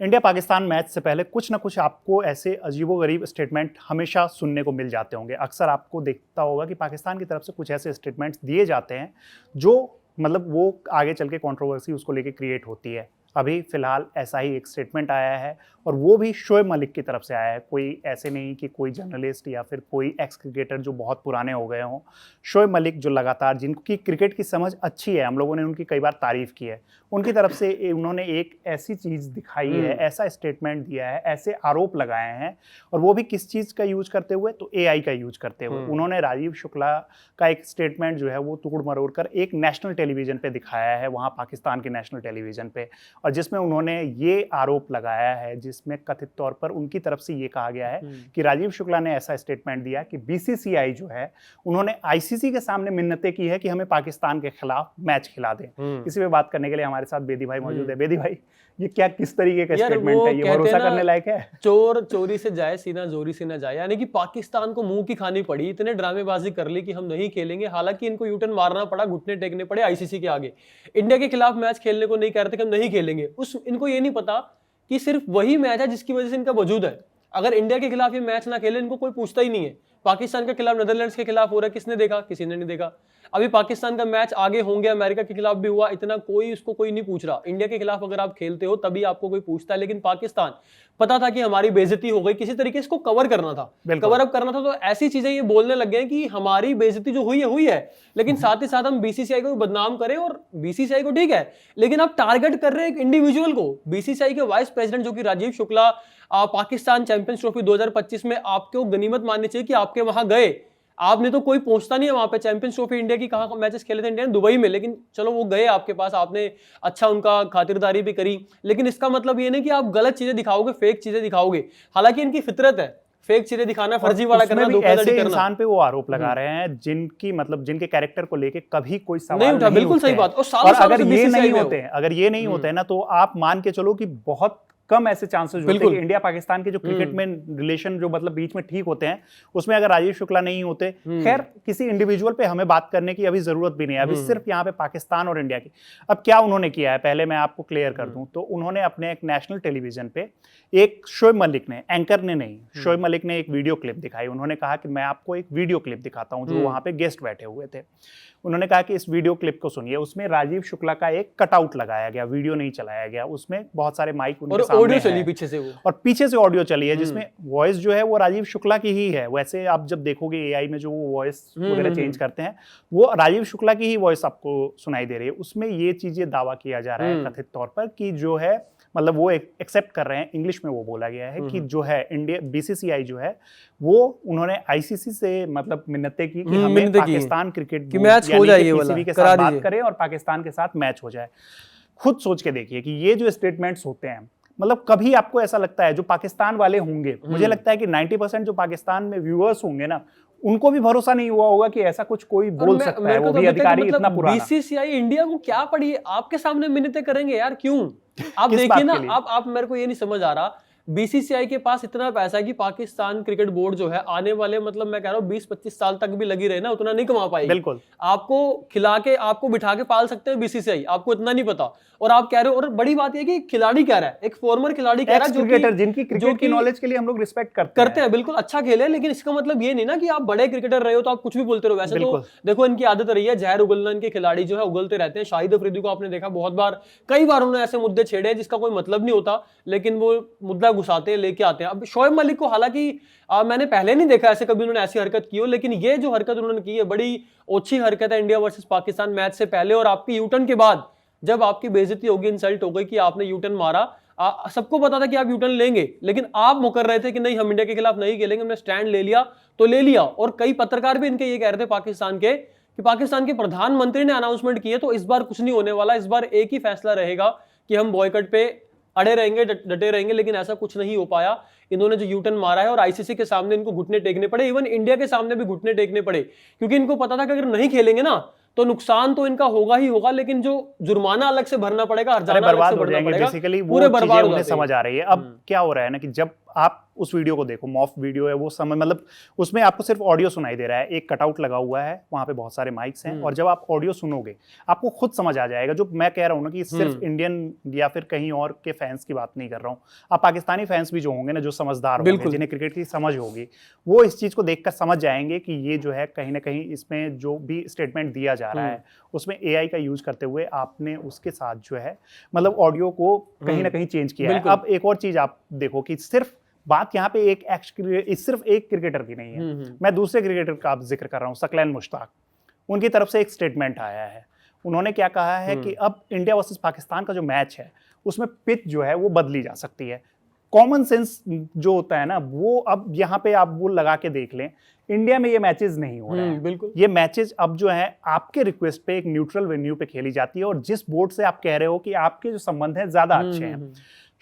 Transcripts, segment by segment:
India Pakistan match से पहले कुछ ना कुछ आपको ऐसे अजीबोगरीब स्टेटमेंट हमेशा सुनने को मिल जाते होंगे। अक्सर आपको देखता होगा कि पाकिस्तान की तरफ से कुछ ऐसे स्टेटमेंट्स दिए जाते हैं जो मतलब वो आगे चल के कंट्रोवर्सी उसको लेके क्रिएट होती है। अभी फिलहाल ऐसा ही एक स्टेटमेंट आया है और वो भी शोएब मलिक की तरफ से आया है। कोई ऐसे नहीं कि कोई जर्नलिस्ट या फिर कोई एक्स क्रिकेटर जो बहुत पुराने हो गए हों। शोएब मलिक जो लगातार जिनकी क्रिकेट की समझ अच्छी है, हम लोगों ने उनकी कई बार तारीफ की है, उनकी तरफ से उन्होंने एक ऐसी चीज़ दिखाई है, ऐसा स्टेटमेंट दिया है, ऐसे आरोप लगाए हैं और वो भी किस चीज़ का यूज करते हुए, तो एआई का यूज करते हुए। उन्होंने राजीव शुक्ला का एक स्टेटमेंट जो है वो तोड़ मरोड़ कर एक नेशनल टेलीविजन पे दिखाया है, वहाँ पाकिस्तान के नेशनल टेलीविजन पे, और जिसमें उन्होंने ये आरोप लगाया है, जिसमें कथित तौर पर उनकी तरफ से ये कहा गया है कि राजीव शुक्ला ने ऐसा स्टेटमेंट दिया कि बीसीसीआई जो है उन्होंने आईसीसी के सामने मिन्नतें की है कि हमें पाकिस्तान के खिलाफ मैच खिला दें। इसी पे बात करने के लिए हमारे साथ बेदी भाई मौजूद है। बेदी भाई, ये क्या किस तरीके का स्टेटमेंट है? ये भरोसा करने लायक है? चोर चोरी से जाए, सीना जोरी से न जाए। यानी कि पाकिस्तान को मुंह की खानी पड़ी, इतने ड्रामेबाजी कर ली कि हम नहीं खेलेंगे। हालांकि इनको यूटर्न मारना पड़ा, घुटने टेकने पड़े आईसीसी के आगे। इंडिया के खिलाफ मैच खेलने को नहीं कह रहे थे कि हम नहीं खेलेंगे। इनको ये नहीं पता कि सिर्फ वही मैच है जिसकी वजह से इनका वजूद है। अगर इंडिया के खिलाफ ये मैच ना खेले, इनको कोई पूछता ही नहीं है। पाकिस्तान के खिलाफ नीदरलैंड्स के खिलाफ हो रहा है, किसने देखा? किसी ने नहीं देखा। अभी पाकिस्तान का मैच आगे होंगे, अमेरिका के खिलाफ भी हुआ, इतना कोई नहीं पूछ रहा। इंडिया के खिलाफ अगर आप खेलते हो तभी आपको कोई पूछता है। लेकिन पाकिस्तान पता था कि हमारी बेइज्जती हो गई, किसी तरीके इसको कवर करना था, कवर अप करना था। तो ऐसी चीजें ये बोलने लग गए कि हमारी बेइज्जती जो हुई है, लेकिन साथ ही साथ हम बीसीसीआई को बदनाम करें। और बीसीसीआई को ठीक है, लेकिन आप टारगेट कर रहे हैं एक इंडिविजुअल को। बीसीसीआई के वाइस प्रेसिडेंट जो कि राजीव शुक्ला, पाकिस्तान चैंपियंस ट्रॉफी 2025 में आपको गनीमत माननी चाहिए कि आपके वहां गए। आपने तो कोई पहुंचता नहीं है वहां पे। चैंपियंस ट्रॉफी इंडिया की कहां मैचेस खेले थे? इंडिया ने दुबई में। लेकिन चलो वो गए आपके पास, आपने अच्छा उनका खातिरदारी भी करी। लेकिन इसका मतलब ये नहीं कि आप गलत चीजें दिखाओगे, फेक चीजें दिखाओगे। हालांकि इनकी फितरत है फेक चीजें दिखाना, फर्जीवाड़ा करना, धोखाधड़ी करना। इंसान पे वो आरोप लगा रहे हैं जिनके कैरेक्टर को लेके कभी कोई सवाल नहीं उठा। बिल्कुल सही बात। और अगर ये नहीं होते हैं ना, तो आप मान के चलो कि बहुत कम ऐसे चांसेस होते हैं कि इंडिया पाकिस्तान के जो क्रिकेट में रिलेशन जो मतलब बीच में ठीक होते हैं, उसमें अगर राजीव शुक्ला नहीं होते। खैर, किसी इंडिविजुअल पे हमें बात करने की अभी जरूरत भी नहीं है। अभी सिर्फ यहाँ पे पाकिस्तान और इंडिया की। अब क्या उन्होंने किया है, पहले मैं आपको क्लियर कर दूं। तो उन्होंने अपने एक नेशनल टेलीविजन पे एक शोएब मलिक ने, एंकर ने नहीं, शोएब मलिक ने एक वीडियो क्लिप दिखाई। उन्होंने कहा कि मैं आपको एक वीडियो क्लिप दिखाता हूं जो वहां पे गेस्ट बैठे हुए थे। उन्होंने कहा कि इस वीडियो क्लिप को सुनिए। उसमें राजीव शुक्ला का एक कटआउट लगाया गया, वीडियो नहीं चलाया गया। उसमें बहुत सारे माइक उनके सामने ऑडियो चली पीछे से वो, और पीछे से ऑडियो चली है जिसमें वॉइस जो है वो राजीव शुक्ला की ही है। वैसे आप जब देखोगे एआई में जो वो वॉइस वगैरह चेंज करते हैं, वो राजीव शुक्ला की ही वॉइस आपको सुनाई दे रही है। उसमें ये चीजें दावा किया जा रहा है कथित तौर पर कि जो है मतलब वो एक्सेप्ट कर रहे हैं। इंग्लिश में वो बोला गया है कि जो है इंडिया बीसीसीआई जो है वो उन्होंने आईसीसी से मतलब मिन्नतें की कि हमें पाकिस्तान क्रिकेट की मैच हो जाए, पीसीबी के साथ बात करें और पाकिस्तान के साथ मैच हो जाए। खुद सोच के देखिए कि ये जो स्टेटमेंट्स होते हैं, मतलब कभी आपको ऐसा लगता है जो पाकिस्तान वाले होंगे, मुझे लगता है कि 90% जो पाकिस्तान में व्यूअर्स होंगे ना, उनको भी भरोसा नहीं हुआ होगा कि ऐसा कुछ कोई बोल सकता है, वो भी अधिकारी इतना पुराना। बीसीसीआई इंडिया को क्या पड़ी है? आपके सामने मिन्नतें करेंगे यार, क्यों? आप देखिए ना, आप मेरे को ये नहीं समझ आ रहा। बीसीसीआई के पास इतना पैसा है कि पाकिस्तान क्रिकेट बोर्ड जो है आने वाले मतलब मैं कह रहा हूँ 20-25 साल तक भी लगी रहे ना, उतना नहीं कमा पाएगी। बिल्कुल। आपको खिला के, आपको बिठा के पाल सकते हैं बीसीसीआई, आपको इतना नहीं पता। और आप कह रहे हो, और बड़ी बात यह कि खिलाड़ी कह रहा है, एक फॉर्मर खिलाड़ी कह रहा है, जिनकी क्रिकेट की नॉलेज के लिए हम लोग रिस्पेक्ट करते हैं, बिल्कुल अच्छा खेले। लेकिन इसका मतलब ये नहीं ना कि आप बड़े क्रिकेटर रहे हो तो आप कुछ भी बोलते रहो। वैसे तो देखो इनकी आदत रही है जहर उगलना, इनके खिलाड़ी जो है उगलते रहते हैं। शाहिद अफरीदी को आपने देखा बहुत बार, कई बार उन्होंने ऐसे मुद्दे छेड़े जिसका कोई मतलब नहीं होता, लेकिन वो मुद्दा घुसाते हैं, लेके आते हैं। अब शोएब मलिक को हालांकि मैंने पहले नहीं देखा ऐसे कभी उन्होंने ऐसी हरकत की हो, लेकिन ये जो हरकत उन्होंने की है बड़ी ओछी हरकत है इंडिया वर्सेस पाकिस्तान मैच से पहले। और आपकी यूटर्न के बाद जब आपकी बेइज्जती होगी, इंसल्ट हो गई कि आपने यूटर्न मारा, सबको पता था कि आप यूटर्न लेंगे, लेकिन आप मुकर रहे थे कि नहीं हम इंडिया के खिलाफ नहीं खेलेंगे, हमने स्टैंड ले लिया तो ले लिया। और कई पत्रकार भी इनके ये कह रहे थे पाकिस्तान के कि पाकिस्तान के प्रधानमंत्री ने अनाउंसमेंट की है तो इस बार कुछ नहीं होने वाला, इस बार एक ही फैसला रहेगा कि हम बॉयकट पे अड़े रहेंगे, डटे रहेंगे। लेकिन ऐसा कुछ नहीं हो पाया। इन्होंने जो यूटर्न मारा है और आईसीसी के सामने इनको घुटने टेकने पड़े, इवन इंडिया के सामने भी घुटने टेकने पड़े, क्योंकि इनको पता था कि अगर नहीं खेलेंगे ना तो नुकसान तो इनका होगा ही होगा, लेकिन जो जुर्माना अलग से भरना पड़ेगा, हर्जाना अलग से भरना पड़ेगा, पूरे बर्बाद होने समझ आ रही है। अब क्या हो रहा है ना कि जब आप उस वीडियो को देखो, मॉफ वीडियो है वो, समझ मतलब उसमें आपको सिर्फ ऑडियो सुनाई दे रहा है, एक कटआउट लगा हुआ है, वहाँ पे बहुत सारे माइक्स हैं, और जब आप ऑडियो सुनोगे आपको खुद समझ आ जाएगा। जो मैं कह रहा हूँ ना कि सिर्फ इंडियन या फिर कहीं और के फैंस की बात नहीं कर रहा हूँ, आप पाकिस्तानी फैंस भी जो होंगे ना, जो समझदार होंगे, जिन्हें क्रिकेट की समझ होगी, वो इस चीज़ को देखकर समझ जाएंगे कि ये जो है कहीं ना कहीं इसमें जो भी स्टेटमेंट दिया जा रहा है उसमें AI का यूज करते हुए आपने उसके साथ जो है मतलब ऑडियो को कहीं ना कहीं चेंज किया है। अब एक और चीज आप देखो कि सिर्फ बात यहाँ पे सिर्फ एक क्रिकेटर की नहीं है, मैं दूसरे क्रिकेटर का आप जिक्र कर रहा हूँ, सकलैन मुश्ताक। उनकी तरफ से एक स्टेटमेंट आया है, उन्होंने क्या कहा है कि अब इंडिया वर्सेस पाकिस्तान का जो मैच है उसमें पिच जो है वो बदली जा सकती है। कॉमन सेंस जो होता है ना, वो अब यहाँ पे आप वो लगा के देख लें, इंडिया में ये मैचेस नहीं हो रहे हैं। बिल्कुल, ये मैचेस अब जो है आपके रिक्वेस्ट पे एक न्यूट्रल वेन्यू पे खेली जाती है, और जिस बोर्ड से आप कह रहे हो कि आपके जो संबंध हैं ज्यादा अच्छे हैं,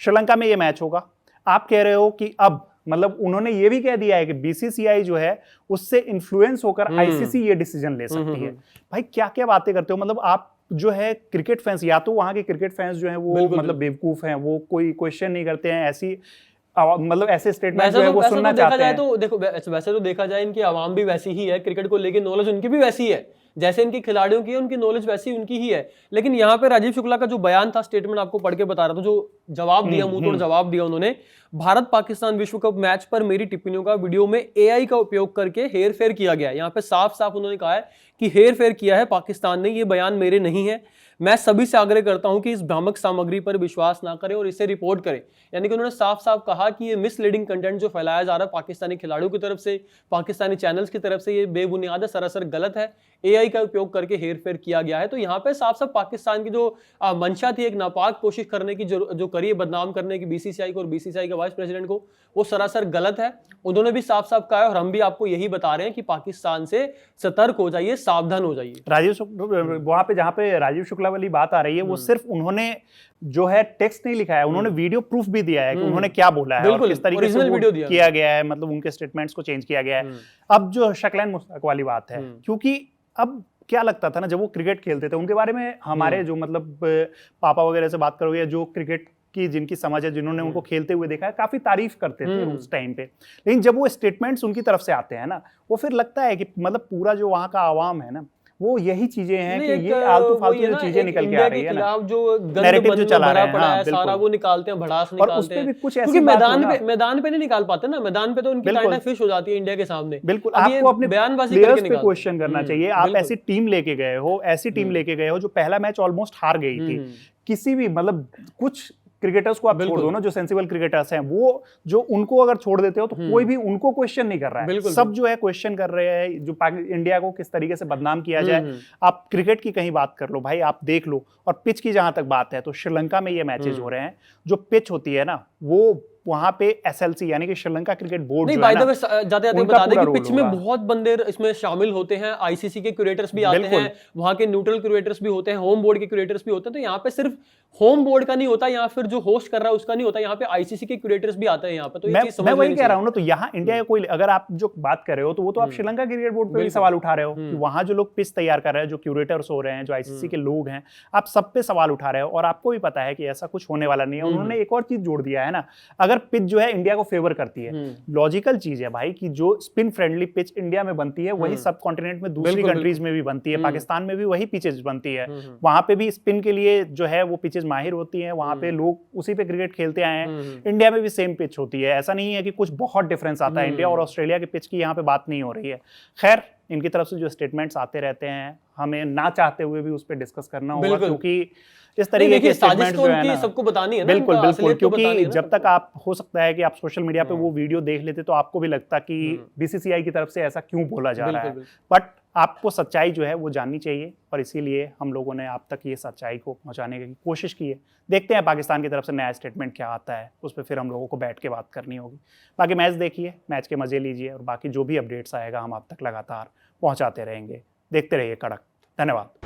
श्रीलंका में ये मैच होगा। आप कह रहे हो कि अब मतलब उन्होंने ये भी कह दिया है कि BCCI जो है उससे इन्फ्लुएंस होकर ICC ये डिसीजन ले सकती है। भाई क्या क्या बातें करते हो, मतलब आप जो है क्रिकेट फैंस, या तो वहां के क्रिकेट फैंस जो है वो मतलब बेवकूफ हैं, वो कोई क्वेश्चन नहीं करते हैं, ऐसी मतलब ऐसे स्टेटमेंट जो है वो सुनना चाहते हैं। तो देखो वैसे तो देखा जाए इनकी आवाम भी वैसी ही है, क्रिकेट को लेके नॉलेज उनकी भी वैसी है, जैसे इनकी खिलाड़ियों की है उनकी नॉलेज वैसी उनकी ही है। लेकिन यहाँ पे राजीव शुक्ला का जो बयान था, स्टेटमेंट आपको पढ़ के बता रहा था, जो जवाब दिया, मुंह तोड़ जवाब दिया उन्होंने, भारत पाकिस्तान विश्व कप मैच पर मेरी टिप्पणियों का वीडियो में AI का उपयोग करके हेर फेर किया गया। यहाँ पे साफ साफ उन्होंने कहा है कि हेर फेर किया है पाकिस्तान ने, ये बयान मेरे नहीं है। मैं सभी से आग्रह करता हूं कि इस भ्रामक सामग्री पर विश्वास ना करें और इसे रिपोर्ट करें। यानी कि उन्होंने साफ साफ कहा कि ये मिसलीडिंग कंटेंट जो फैलाया जा रहा है पाकिस्तानी खिलाड़ियों की तरफ से, पाकिस्तानी चैनल्स की तरफ से, ये बेबुनियाद है, सरासर गलत है, AI का उपयोग करके हेर फेर किया गया है। तो यहाँ पे साफ साफ पाकिस्तान की जो मंशा थी, एक नापाक कोशिश करने की, जो करी है बदनाम करने की BCCI को और BCCI के वाइस प्रेसिडेंट को, वो सरासर गलत है। उन्होंने भी साफ साफ कहा है और हम भी आपको यही बता रहे हैं कि पाकिस्तान से सतर्क हो जाइए, सावधान हो जाइए। वहां पे जहां पे राजीव शुक्ला वाली बात आ रही है, वो सिर्फ उन्होंने जो है टेक्स्ट नहीं लिखा है, उन्होंने वीडियो प्रूफ भी दिया है कि उन्होंने क्या बोला है और किस तरीके से वो किया गया है, मतलब उनके स्टेटमेंट्स को चेंज किया गया है। अब जो सकलैन मुश्ताक वाली बात है, क्योंकि अब क्या लगता था ना, जब वो क्रिकेट खेलते थे उनके बारे में हमारे जो मतलब पापा वगैरह से बात करोगे, जो क्रिकेट की जिनकी समझ है, जिन्होंने उनको खेलते हुए देखा है, काफी तारीफ करते थे उस टाइम पे। लेकिन जब वो स्टेटमेंट्स उनकी तरफ से आते हैं ना, वो फिर लगता है कि मतलब पूरा जो वहाँ का आवाम है ना, वो यही चीजें हैं कि ये आलतू फालतू जो चीजें निकल के आ रही है ना, जो नैरेटिव जो चला रहा पड़ा है सारा वो निकालते हैं, भड़ास निकालते हैं। क्योंकि मैदान पे नहीं निकाल पाते ना, मैदान पे तो उनकी टाइट फिश हो जाती है इंडिया के सामने। बिल्कुल, आपको अपने बयानबाजी प्लेयर्स पे क्वेश्चन करना चाहिए। आप ऐसी टीम लेके गए हो, ऐसी टीम लेके गए हो जो पहला मैच ऑलमोस्ट हार गई थी, किसी भी मतलब कुछ क्रिकेटर्स को आप छोड़ दो ना, जो सेंसिबल क्रिकेटर्स हैं, वो जो उनको अगर छोड़ देते हो तो कोई भी उनको क्वेश्चन नहीं कर रहा है, सब जो है क्वेश्चन कर रहे हैं जो इंडिया को किस तरीके से बदनाम किया जाए। आप क्रिकेट की कहीं बात कर लो भाई, आप देख लो। और पिच की जहां तक बात है, तो श्रीलंका में ये मैचेस हो रहे हैं, जो पिच होती है ना, वो वहां पे SLC यानी कि श्रीलंका क्रिकेट बोर्ड नहीं, जाते जाते बता दें कि पिच में बहुत बंदे इसमें शामिल होते हैं, ICC के क्यूरेटर्स भी आते हैं, वहां के न्यूट्रल क्यूरेटर्स भी होते हैं, होम बोर्ड के क्यूरेटर्स भी होते हैं। तो यहाँ पे सिर्फ होम बोर्ड का नहीं होता, या फिर जो होस्ट कर रहा है उसका नहीं होता, यहाँ पे ICC के क्यूरेटर्स भी आते हैं यहाँ पे। तो मैं वही कह रहा हूँ ना, तो यहाँ इंडिया का कोई, अगर आप जो बात कर रहे हो तो वो तो आप श्रीलंका क्रिकेट बोर्ड पे भी सवाल उठा रहे हो कि वहां जो लोग पिच तैयार कर रहे हैं, जो क्यूरेटर्स हो रहे हैं, जो ICC के लोग हैं, आप सब पे सवाल उठा रहे हो। और आपको भी पता है कि ऐसा कुछ होने वाला नहीं है। उन्होंने एक और चीज जोड़ दिया है ना, अगर पिच जो है इंडिया को फेवर करती है, लॉजिकल चीज है भाई कि जो स्पिन फ्रेंडली पिच इंडिया में बनती है वही सब कॉन्टिनेंट में दूसरी कंट्रीज में भी बनती है, पाकिस्तान में भी वही पिचेस बनती है, वहां पे भी स्पिन के लिए जो है वो पिचेस माहिर होती हैं, वहां पे लोग उसी पे क्रिकेट खेलते आए हैं। इंडिया में भी सेम पिच होती है, ऐसा नहीं है कि कुछ बहुत डिफरेंस आता है इंडिया और ऑस्ट्रेलिया के पिच की यहाँ पे बात नहीं हो रही है। खैर, इनकी तरफ से जो स्टेटमेंट्स आते रहते हैं, हमें ना चाहते हुए भी उस पर डिस्कस करना होगा, क्योंकि इस तरीके के स्टेटमेंट्स जो है ना, सबको बतानी है ना, बिल्कुल बिल्कुल, क्योंकि जब तक आप, हो सकता है कि आप सोशल मीडिया पे वो वीडियो देख लेते तो आपको भी लगता कि BCCI की तरफ से ऐसा क्यों बोला जा रहा है, बट आपको सच्चाई जो है वो जाननी चाहिए, और इसीलिए हम लोगों ने आप तक ये सच्चाई को पहुंचाने की कोशिश की है। देखते हैं पाकिस्तान की तरफ से नया स्टेटमेंट क्या आता है, उस पर फिर हम लोगों को बैठ के बात करनी होगी। बाकी मैच देखिए, मैच के मजे लीजिए, और बाकी जो भी अपडेट्स आएगा हम आप तक लगातार पहुंचाते रहेंगे। देखते रहिए कड़क। धन्यवाद।